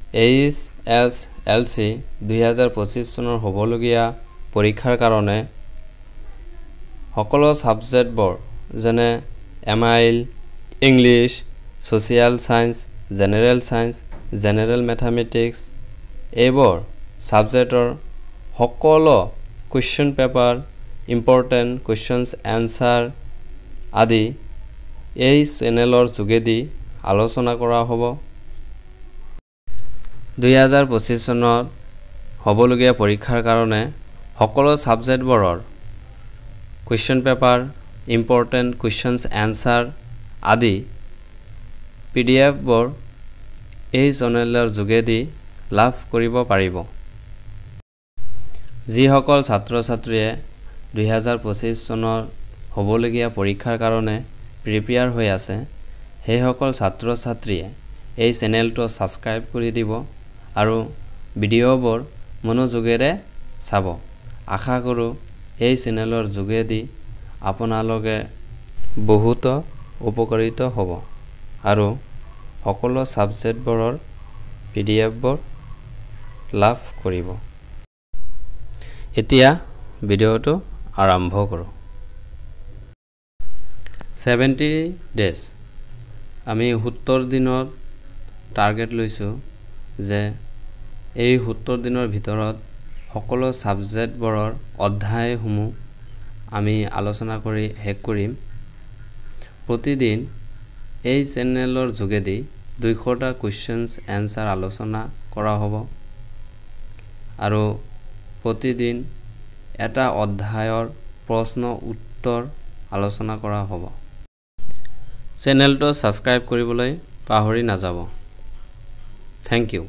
HSLC 2025 চনৰ হ'বলগীয়া পৰীক্ষাৰ কাৰণে সকলো সাবজেক্টবোৰ যেনে MIL, English, social science, general mathematics এইবোৰ সাবজেক্টৰ সকলো কোৱেশ্চন পেপাৰ ইম্পৰ্টেন্ট কোৱেশ্চনছ এনসাৰ আদি এই চেনেলৰ যোগেদি আলোচনা কৰা হ'ব 2025 চনত হ'বলগীয়া পৰীক্ষাৰ কাৰণে সকলো সাবজেক্টবোৰৰ কোৱেশ্চন পেপাৰ ইম্পৰ্টেন্ট কোৱেশ্চনছ এনসাৰ আদি PDF বোৰ এই চেনেলৰ যোগেদি লাভ কৰিব পাৰিব যিসকল ছাত্ৰ-ছাত্ৰীয়ে 2025 চনৰ হ'বলগীয়া পৰীক্ষাৰ কাৰণে প্ৰিপেয়াৰ হৈ আছে সেইসকল ছাত্ৰ-ছাত্ৰীয়ে এই চেনেলটো সাবস্ক্ৰাইব কৰি দিব আৰু ভিডিঅ'বোৰ মনোযোগেৰে চাব আশা কৰো এই চেনেলৰ যোগেদি আপোনালোকে বহুত উপকাৰিত হ'ব আৰু সকলো সাবজেক্টবোৰৰ PDF বোৰ লাভ কৰিব এতিয়া ভিডিঅ'টো আৰম্ভ কৰো 70 days আমি 70 দিনৰ টাৰ্গেট লৈছো যে এই 70 দিনৰ ভিতৰত সকলো সাবজেক্টবোৰৰ অধ্যায়সমূহ আমি আলোচনা কৰি শেষ কৰিম প্ৰতিদিন এই চেনেলৰ যোগেদি 200টা কোৱেশ্চনছ এনসাৰ আলোচনা কৰা হ'ব আৰু প্ৰতিদিন এটা অধ্যায়ৰ প্ৰশ্ন উত্তৰ আলোচনা কৰা হ'ব চেনেলটো সাবস্ক্ৰাইব কৰিবলৈ পাহৰি নাযাব থ্যাংক ইউ